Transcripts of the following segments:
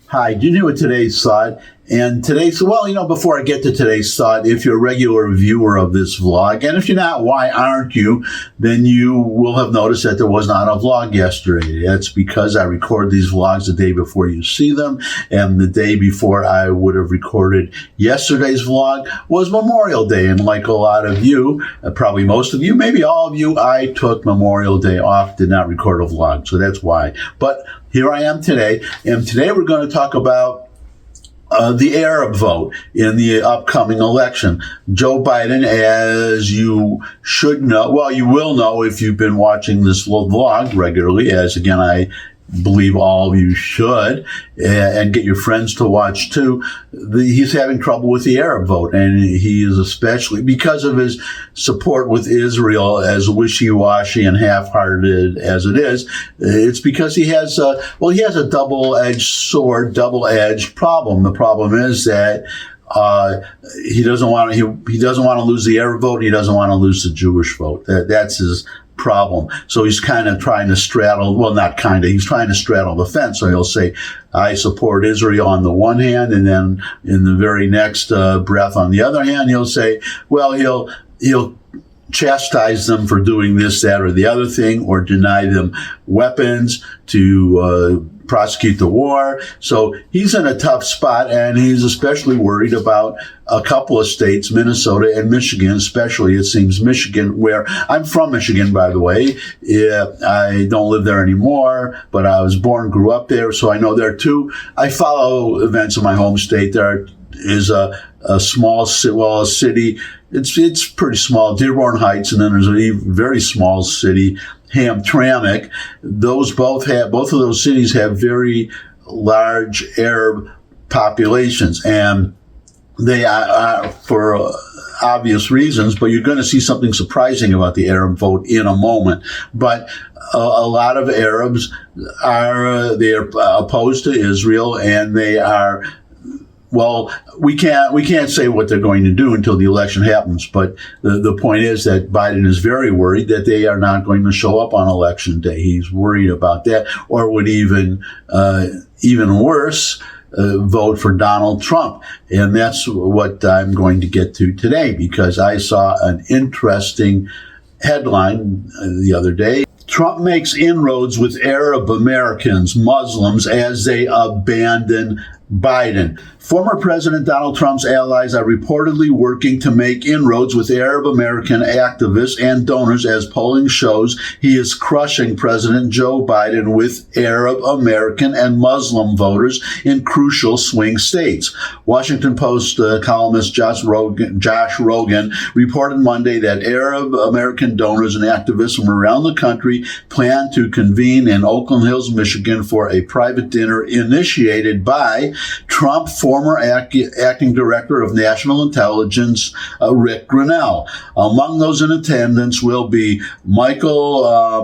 Hi, do you know what today's thought? And today's, before I get to today's thought, if you're a regular viewer of this vlog, and if you're not, why aren't you? Then you will have noticed that there was not a vlog yesterday. That's because I record these vlogs the day before you see them, and the day before I would have recorded yesterday's vlog was Memorial Day. And like a lot of you, probably most of you, maybe all of you, I took Memorial Day off, did not record a vlog. So that's why. But here I am today, and today we're going to talk about the Arab vote in the upcoming election. Joe Biden, as you should know, well, you will know if you've been watching this vlog regularly, as again, I believe all of you should, and get your friends to watch too. He's having trouble with the Arab vote, and he is especially, because of his support with Israel, as wishy-washy and half-hearted as it is, it's because he has a double-edged sword, double-edged problem. The problem is that he doesn't want to lose the Arab vote. He doesn't want to lose the Jewish vote. That's his problem. So he's kind of trying to straddle, well, not kind of, he's trying to straddle the fence. So he'll say, I support Israel on the one hand, and then in the very next breath on the other hand, he'll say, well, he'll chastise them for doing this, that, or the other thing, or deny them weapons to prosecute the war. So he's in a tough spot, and he's especially worried about a couple of states, Minnesota and Michigan, especially, it seems, Michigan, where I'm from Michigan, by the way. I don't live there anymore, but I was born, grew up there, so I know there too. I follow events in my home state. There is a small city. It's pretty small, Dearborn Heights, and then there's a very small city, Hamtramck. Both of those cities have very large Arab populations, and they are for obvious reasons, but you're going to see something surprising about the Arab vote in a moment. But a lot of Arabs they're opposed to Israel, and they are, well, we can't say what they're going to do until the election happens. But the point is that Biden is very worried that they are not going to show up on election day. He's worried about that, or would even worse, vote for Donald Trump. And that's what I'm going to get to today, because I saw an interesting headline the other day. Trump makes inroads with Arab Americans, Muslims, as they abandon Biden. Former President Donald Trump's allies are reportedly working to make inroads with Arab American activists and donors, as polling shows he is crushing President Joe Biden with Arab American and Muslim voters in crucial swing states. Washington Post columnist Josh Rogin reported Monday that Arab American donors and activists from around the country plan to convene in Oakland Hills, Michigan for a private dinner initiated by Trump former acting director of national intelligence, Rick Grenell. Among those in attendance will be Michael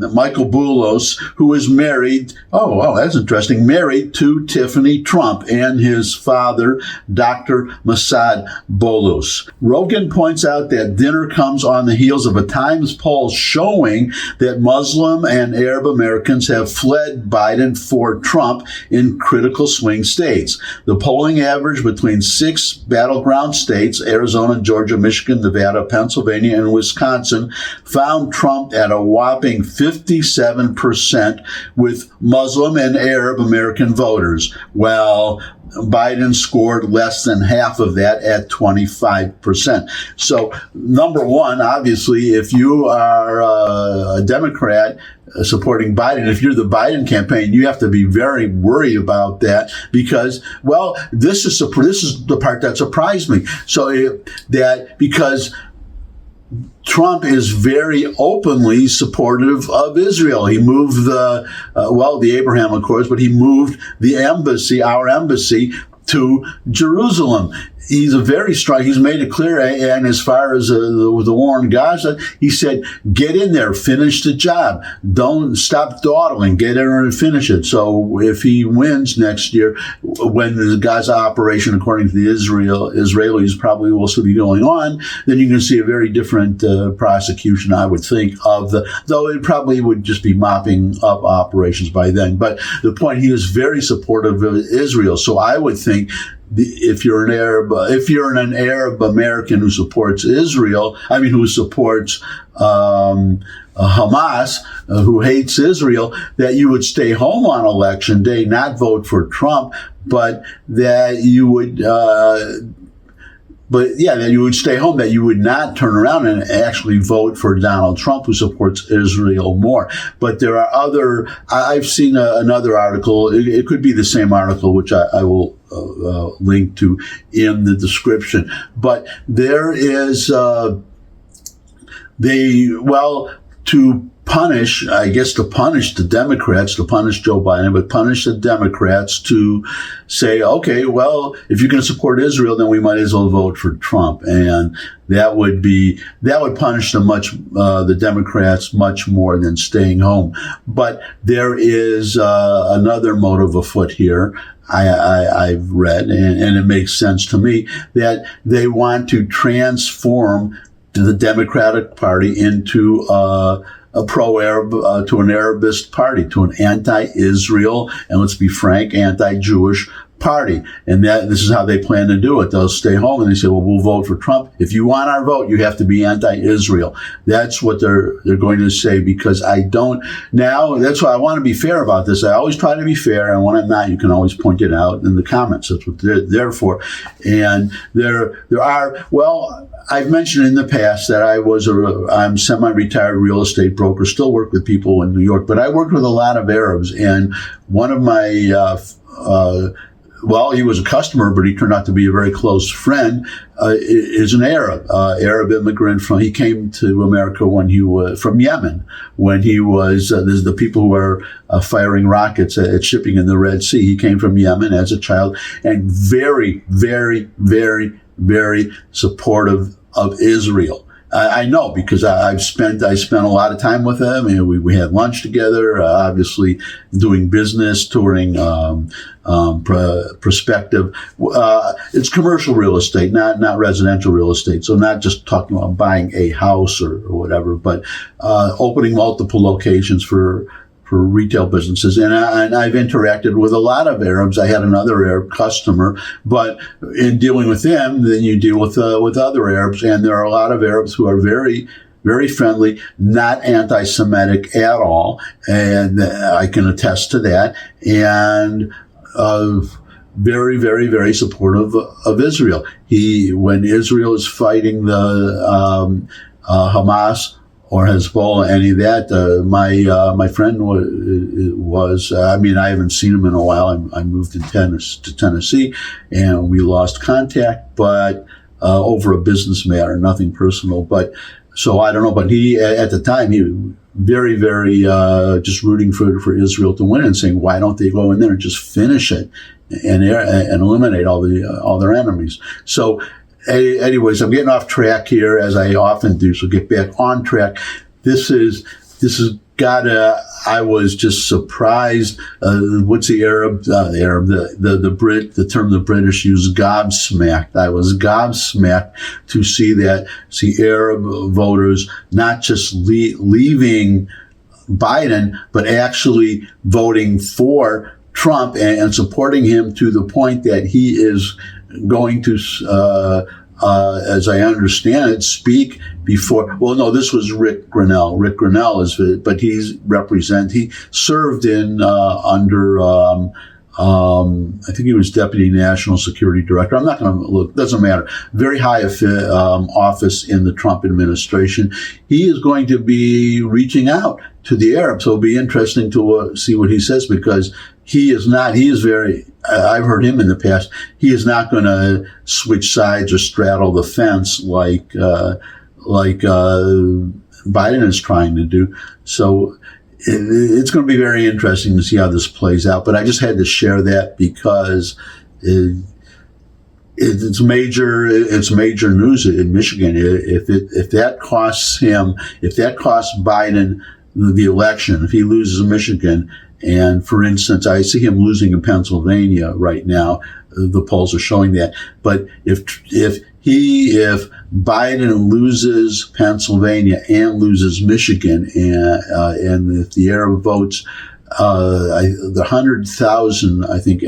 Boulos, who is married, that's interesting, married to Tiffany Trump and his father, Dr. Massad Boulos. Rogan points out that dinner comes on the heels of a Times poll showing that Muslim and Arab Americans have fled Biden for Trump in critical swing states. The polling average between 6 battleground states, Arizona, Georgia, Michigan, Nevada, Pennsylvania, and Wisconsin, found Trump at a whopping 57% with Muslim and Arab American voters. Well, Biden scored less than half of that at 25%. So, number one, obviously, if you are a Democrat supporting Biden, if you're the Biden campaign, you have to be very worried about that, because, well, this is the part that surprised me. So because Trump is very openly supportive of Israel. He moved the Abraham Accords, but he moved the embassy, our embassy, to Jerusalem. he's a very strong. He's made it clear, and as far as the war in Gaza, he said, "Get in there, finish the job. Don't stop dawdling. Get in there and finish it." So, if he wins next year, when the Gaza operation, according to the Israelis, probably will still be going on, then you can see a very different prosecution, I would think, though it probably would just be mopping up operations by then. But the point, he was very supportive of Israel. So I would think, if you're an Arab American who supports Israel, who supports Hamas, who hates Israel, that you would stay home on election day, not vote for Trump, but that you would. That you would stay home, that you would not turn around and actually vote for Donald Trump, who supports Israel more. But there are I've seen another article, it could be the same article, which I will link to in the description. But there is, to punish the Democrats, to punish Joe Biden, but punish the Democrats, to say, okay, well, if you're going to support Israel, then we might as well vote for Trump. And that would punish the Democrats much more than staying home. But there is another motive afoot here. I've read, and it makes sense to me, that they want to transform the Democratic Party into a pro-Arab, to an Arabist party, to an anti-Israel, and let's be frank, anti-Jewish party. And this is how they plan to do it. They'll stay home and they say, well, we'll vote for Trump. If you want our vote, you have to be anti-Israel. That's what they're going to say, because that's why I want to be fair about this. I always try to be fair, and when I'm not, you can always point it out in the comments. That's what they're there for. And I've mentioned in the past that I'm semi-retired real estate broker, still work with people in New York, but I worked with a lot of Arabs, and one of my, he was a customer, but he turned out to be a very close friend, is an Arab immigrant he came to America when he was from Yemen, when he was, there's the people who are firing rockets at shipping in the Red Sea. He came from Yemen as a child, and very, very, very, very supportive of Israel. I know, because I spent a lot of time with him, and we had lunch together, obviously doing business, touring, prospective. It's commercial real estate, not residential real estate. So not just talking about buying a house or whatever, but opening multiple locations for retail businesses. And I've interacted with a lot of Arabs. I had another Arab customer, but in dealing with them, then you deal with other Arabs. And there are a lot of Arabs who are very, very friendly, not anti-Semitic at all. And I can attest to that. And, very, very, very supportive of Israel. When Israel is fighting the, Hamas, or Hezbollah, any of that. My friend was I haven't seen him in a while. I moved to Tennessee, and we lost contact, but over a business matter, nothing personal. But so I don't know. But he, at the time, he was very, very just rooting for Israel to win, and saying, why don't they go in there and just finish it and eliminate all their enemies? So. Anyways, I'm getting off track here, as I often do, so get back on track. This has I was just surprised. What's the term the British use, gobsmacked. I was gobsmacked to see Arab voters not just leaving Biden, but actually voting for Trump and supporting him, to the point that he is going to, as I understand it, speak before. Well, no, this was Rick Grinnell. Rick Grinnell but he served in under. I think he was Deputy National Security Director. I'm not going to look. Doesn't matter. Very high office in the Trump administration. He is going to be reaching out to the Arabs. So it'll be interesting to see what he says, because he is very. I've heard him in the past. He is not going to switch sides or straddle the fence like Biden is trying to do. So it's going to be very interesting to see how this plays out. But I just had to share that, because it's major. It's major news in Michigan. If that costs him, if that costs Biden the election, if he loses Michigan, and for instance, I see him losing in Pennsylvania right now. The polls are showing that. But if Biden loses Pennsylvania and loses Michigan, and if the Arab votes, the 100,000, I think,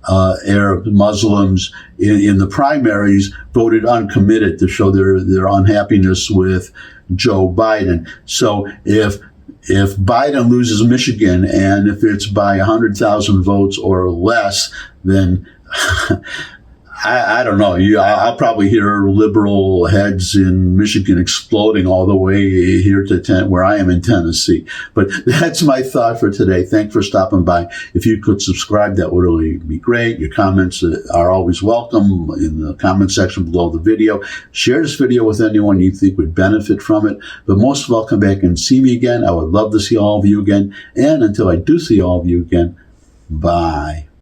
Arab Muslims in the primaries voted uncommitted to show their unhappiness with Joe Biden. So if Biden loses Michigan, and if it's by 100,000 votes or less, then I don't know. I'll probably hear liberal heads in Michigan exploding all the way here to where I am in Tennessee. But that's my thought for today. Thanks for stopping by. If you could subscribe, that would really be great. Your comments are always welcome in the comment section below the video. Share this video with anyone you think would benefit from it. But most of all, come back and see me again. I would love to see all of you again. And until I do see all of you again, bye.